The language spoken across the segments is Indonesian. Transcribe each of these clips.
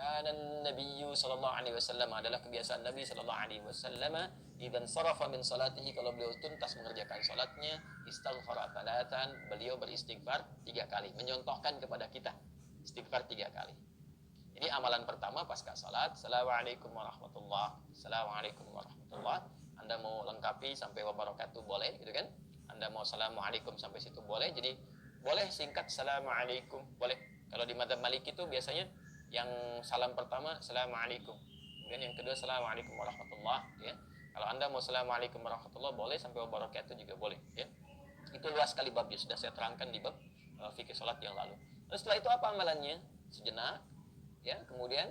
Kana Nabiyyu sallallahu alaihi wasallam, adalah kebiasaan Nabi sallallahu alaihi wasallam, idzan sarafa min salatihi, kalau beliau tuntas mengerjakan salatnya, istaghfara thalathan, beliau beristighfar 3 kali, menyontohkan kepada kita istighfar 3 kali. Ini amalan pertama pasca salat. Assalamualaikum warahmatullah, assalamualaikum warahmatullah. Anda mau lengkapi sampai wabarakatuh boleh, gitu kan? Anda mau assalamualaikum sampai situ boleh. Jadi boleh singkat assalamualaikum, boleh. Kalau di madzhab Maliki itu biasanya yang salam pertama assalamualaikum, kemudian yang kedua assalamualaikum warahmatullah, ya. Kalau Anda mau assalamualaikum warahmatullah boleh, sampai wabarakatuh juga boleh, ya. Itu luas sekali babnya, sudah saya terangkan di bab fikih salat yang lalu. Lalu setelah itu apa amalannya? Sejenak, ya, kemudian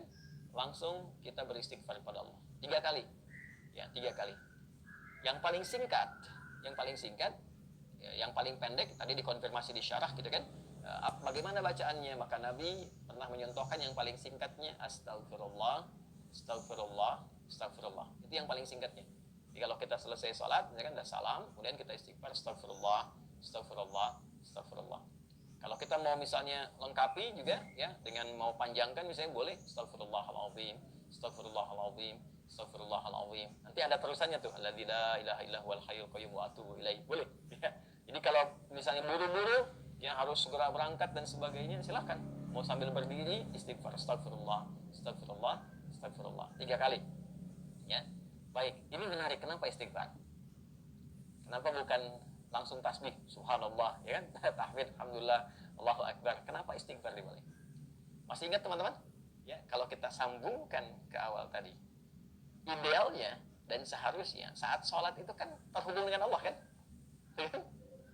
langsung kita beristighfar kepada Allah 3 kali, ya, 3 kali. Yang paling singkat, ya, yang paling pendek tadi dikonfirmasi di syarah, gitu kan? Bagaimana bacaannya? Maka Nabi pernah menyontohkan yang paling singkatnya astagfirullah, astagfirullah, astagfirullah. Itu yang paling singkatnya. Jadi kalau kita selesai sholat, misalkan udah salam, kemudian kita istighfar astagfirullah, astagfirullah, astagfirullah. Kalau kita mau misalnya lengkapi juga, ya, dengan mau panjangkan misalnya boleh astagfirullahaladzim, astagfirullahaladzim, astagfirullahaladzim. Nanti ada terusannya tuh, alladzi la ilaha illa huwal hayyul qayyum wa atubu ilaih. Boleh. Ya. Jadi kalau misalnya buru-buru, ya, harus segera berangkat dan sebagainya, silahkan. Mau sambil berdiri istighfar astagfirullah, astagfirullah, astagfirullah 3 kali. Ya. Baik, ini menarik. Kenapa istighfar? Kenapa bukan langsung tasbih subhanallah, ya kan? Tahmid, alhamdulillah, Allahu akbar. Kenapa istighfar dimulai? Masih ingat teman-teman? Ya, kalau kita sambungkan ke awal tadi, idealnya dan seharusnya saat sholat itu kan terhubung dengan Allah, kan?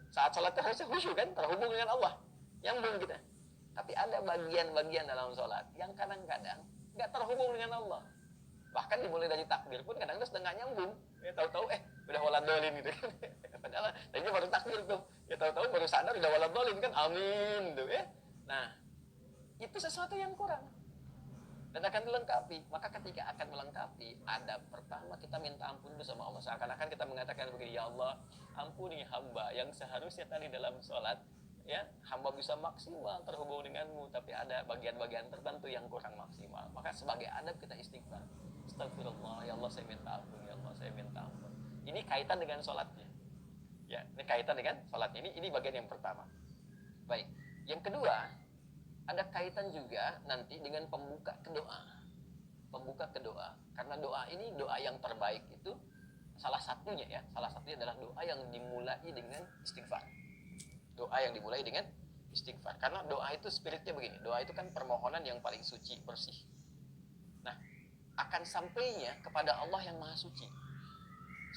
Saat sholat itu harusnya khusyuk, kan? Terhubung dengan Allah, nyambung kita. Tapi ada bagian-bagian dalam sholat yang kadang-kadang nggak terhubung dengan Allah. Bahkan dimulai dari takbir pun kadang-kadang sudah nggak nyambung. Ya, tahu-tahu udah waladolin gitu kan. Padahal tadinya baru takbir tuh. Ya, tahu-tahu baru sadar udah waladolin kan. Amin tuh, ya. Nah, itu sesuatu yang kurang dan akan dilengkapi. Maka ketika akan melengkapi, adab pertama kita minta ampun dulu sama Allah. Seakan-akan kita mengatakan begini, ya Allah, ampuni hamba yang seharusnya tadi dalam sholat, ya, hamba bisa maksimal terhubung denganmu, tapi ada bagian-bagian tertentu yang kurang maksimal. Maka sebagai adab kita istighfar. Astagfirullah, ya Allah saya minta ampun, ya Allah saya minta ampun. Ini kaitan dengan sholatnya. Ya, ini kaitan dengan sholatnya. Ini bagian yang pertama. Baik. Yang kedua, ada kaitan juga nanti dengan pembuka kedoa. Pembuka kedoa. Karena doa ini doa yang terbaik itu salah satunya adalah doa yang dimulai dengan istighfar. Doa yang dimulai dengan istighfar. Karena doa itu spiritnya begini. Doa itu kan permohonan yang paling suci, bersih. Nah, akan sampainya kepada Allah yang maha suci.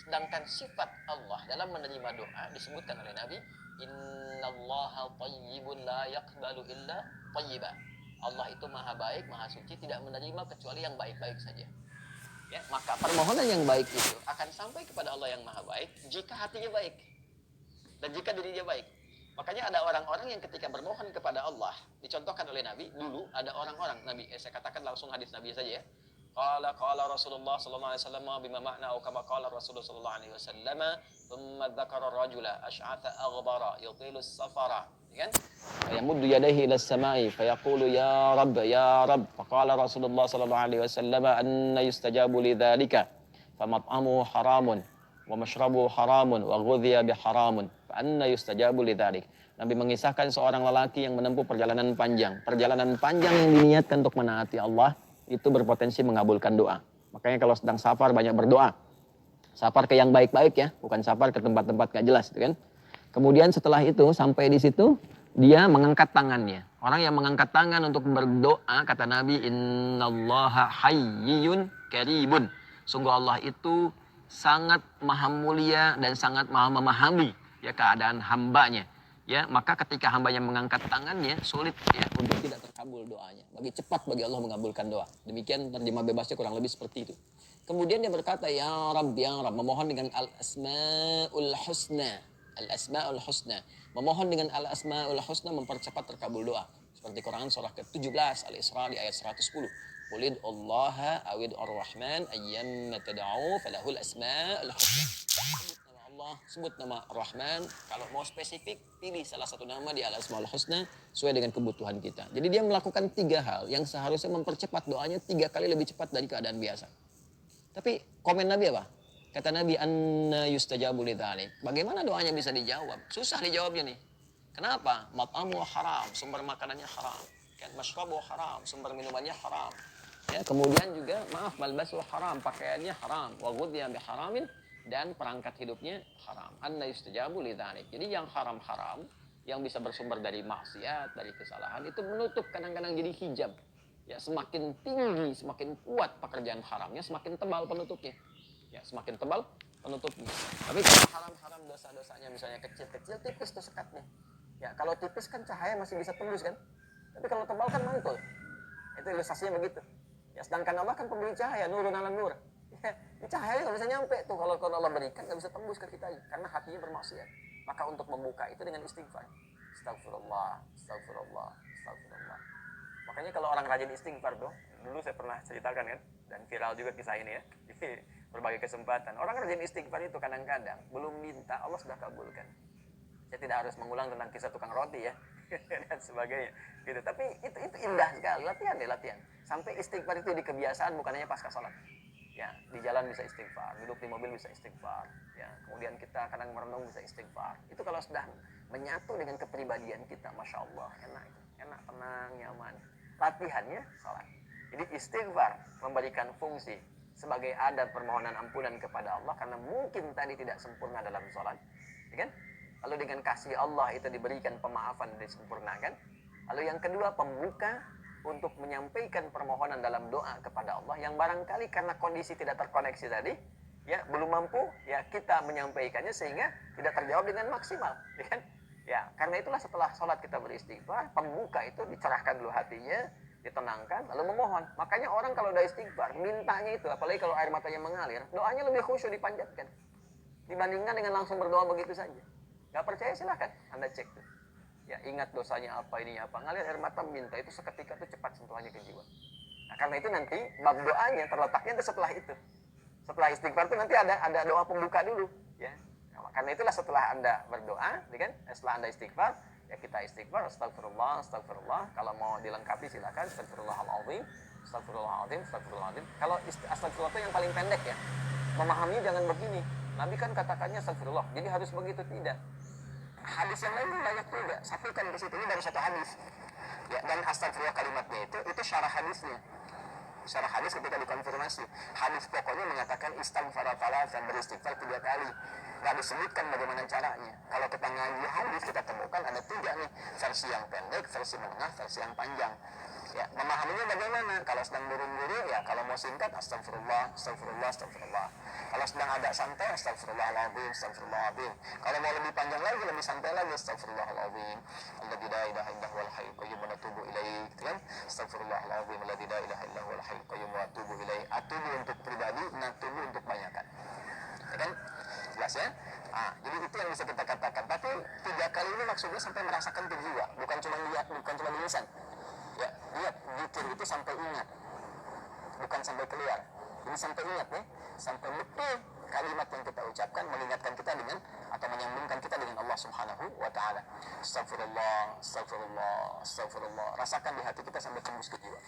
Sedangkan sifat Allah dalam menerima doa disebutkan oleh Nabi, innallaha thayyibun la yaqbalu illa thayyiba. Allah itu maha baik, maha suci, tidak menerima kecuali yang baik-baik saja. Ya, maka permohonan yang baik itu akan sampai kepada Allah yang maha baik jika hatinya baik dan jika dirinya baik. Makanya ada orang-orang yang ketika bermohon kepada Allah, dicontohkan oleh Nabi, dulu ada orang-orang, Nabi, saya katakan langsung hadis Nabi saja, ya. Qala Rasulullah sallallahu alaihi wasallam bima ma'na atau kama qala Rasulullah sallallahu alaihi wasallam, thumma dzakara rajula asy'atha aghdara yutilu as-safara, kan? Yamuddu yadayhi ila as-sama'i fayaqulu ya Rabb. Faqala Rasulullah sallallahu alaihi wasallam anna yustajabu lidzalika famat'amuhu haramun wa mashrabuhu haramun wa ghudhiya biharamun fa anna yustajabu lidzalik. Nabi mengisahkan seorang lelaki yang menempuh perjalanan panjang yang diniatkan untuk menaati Allah, itu berpotensi mengabulkan doa. Makanya kalau sedang safar banyak berdoa. Safar ke yang baik-baik, ya, bukan safar ke tempat-tempat gak jelas, gitu kan. Kemudian setelah itu sampai di situ dia mengangkat tangannya. Orang yang mengangkat tangan untuk berdoa, kata Nabi, innallaha hayyun karibun. Sungguh Allah itu sangat maha mulia dan sangat maha memahami, ya, keadaan hambanya. Ya, maka ketika hambanya mengangkat tangannya, sulit, ya, untuk tidak terkabul doanya. Cepat bagi Allah mengabulkan doa. Demikian terjemah bebasnya kurang lebih seperti itu. Kemudian dia berkata, ya Rabb, memohon dengan al-asma'ul husna. Al-asma'ul husna. Memohon dengan al-asma'ul husna mempercepat terkabul doa. Seperti Quran surah ke-17 Al-Isra di ayat 110. Qulid Allaha awid ar-Rahman ayyamma tad'u falahul asma'ul husna. Allah, sebut nama Rahman. Kalau mau spesifik, pilih salah satu nama di Al-Asmaul Husna sesuai dengan kebutuhan kita. Jadi dia melakukan 3 hal yang seharusnya mempercepat doanya 3 kali lebih cepat dari keadaan biasa. Tapi komen Nabi apa? Kata Nabi, anna yustajabu lidzalik. Bagaimana doanya bisa dijawab? Susah dijawabnya nih. Kenapa? Mat'amu haram, sumber makanannya haram. Kan masyrabu haram, sumber minumannya haram. Ya, kemudian juga maaf, malbasu haram, pakaiannya haram, wa ghudhiya bi haramin, dan perangkat hidupnya haram. Anna yustajabu lidzalik. Jadi yang haram-haram yang bisa bersumber dari maksiat, dari kesalahan itu menutup kadang-kadang jadi hijab. Ya, semakin tinggi, semakin kuat pekerjaan haramnya, semakin tebal penutupnya. Ya, semakin tebal penutupnya. Tapi kalau haram-haram dosa-dosanya misalnya kecil-kecil, tipis tuh sekatnya. Ya, kalau tipis kan cahaya masih bisa tembus kan. Tapi kalau tebal kan mantul. Itu ilustrasinya begitu. Ya, sedangkan Allah kan pemberi cahaya, nurun ala nur. Ya, cahaya nggak bisa nyampe tuh kalau Allah berikan, nggak bisa tembus ke kita karena hatinya bermaksiat. Maka untuk membuka itu dengan istighfar. Astagfirullah, astagfirullah, astagfirullah. Makanya kalau orang rajin istighfar tuh, dulu saya pernah ceritakan kan, dan viral juga kisah ini ya, di berbagai kesempatan. Orang rajin istighfar itu kadang-kadang belum minta, Allah sudah kabulkan. Saya tidak harus mengulang tentang kisah tukang roti ya, dan sebagainya. Gitu. Tapi itu indah sekali, latihan deh, latihan. Sampai istighfar itu di kebiasaan, bukan hanya pasca sholat. Ya, di jalan bisa istighfar, duduk di mobil bisa istighfar. Ya, kemudian kita kadang merenung bisa istighfar. Itu kalau sudah menyatu dengan kepribadian kita, masya Allah, enak, enak, tenang, nyaman. Latihannya sholat. Jadi istighfar memberikan fungsi sebagai adab permohonan ampunan kepada Allah karena mungkin tadi tidak sempurna dalam sholat, ya kan? Lalu dengan kasih Allah itu diberikan pemaafan dan disempurnakan. Lalu yang kedua, pembuka untuk menyampaikan permohonan dalam doa kepada Allah yang barangkali karena kondisi tidak terkoneksi tadi, ya belum mampu, ya kita menyampaikannya sehingga tidak terjawab dengan maksimal, ya kan? Ya, karena itulah setelah sholat kita beristighfar, pembuka itu dicerahkan dulu hatinya, ditenangkan, lalu memohon. Makanya orang kalau udah istighfar, mintanya itu, apalagi kalau air matanya mengalir, doanya lebih khusyuk dipanjatkan dibandingkan dengan langsung berdoa begitu saja. Gak percaya silahkan Anda cek tuh. Ya, ingat dosanya apa, ini apa, ngalir air mata minta itu seketika itu cepat sentuhannya ke jiwa. Nah, karena itu nanti bab doanya terletaknya itu setelah itu. Setelah istighfar itu nanti ada doa pembuka dulu, ya. Nah, karena itulah setelah Anda berdoa, ya kan? Setelah Anda istighfar, ya kita istighfar, astagfirullah, astagfirullah. Kalau mau dilengkapi silakan, astagfirullahaladzim, astagfirullahaladzim, astagfirullahaladzim. Kalau astagfirullah itu yang paling pendek ya. Memahami jangan begini. Nabi kan katakannya astagfirullah, jadi harus begitu, tidak. Hadis yang lain banyak juga, satukan di situ, ini dari satu hadis. Ya, dan astagfirullah kalimatnya itu syarah hadisnya. Syarah hadis ketika dikonfirmasi, hadis pokoknya mengatakan istighfar dan beristighfar 3 kali. Gak disebutkan bagaimana caranya. Kalau kita ngaji hadis kita temukan ada 3 nih, versi yang pendek, versi menengah, versi yang panjang. Ya, memahaminya bagaimana? Kalau sedang buru-buru, ya kalau mau singkat, astagfirullah, astagfirullah, astagfirullah. Kalau sedang agak santai, astagfirullahaladzim, astagfirullahaladzim. Kalau mau lebih panjang lagi, lebih santai lagi, astagfirullahaladzim. Alladzi la ilaha illa huwal hayyul qayyum wa natubu ilaih. Gitu kan? Astagfirullahaladzim, alladzi la ilaha illa huwal hayyul qayyum wa natubu ilaih. Atubu untuk pribadi, natubu untuk banyakan. Ya kan? Jelas ya? Nah, jadi itu yang bisa kita katakan. Tapi 3 kali ini maksudnya sampai merasakan ke jiwa, bukan cuma lihat, bukan cuma di lisan. Ya, lihat, zikir itu sampai ingat, bukan sampai keluar. Ini sampai ingat nih, sampai betul kalimat yang kita ucapkan mengingatkan kita dengan atau menyambungkan kita dengan Allah Subhanahu wa taala. Astagfirullah, astagfirullah, astagfirullah. Rasakan di hati kita sampai tembus ke jiwa.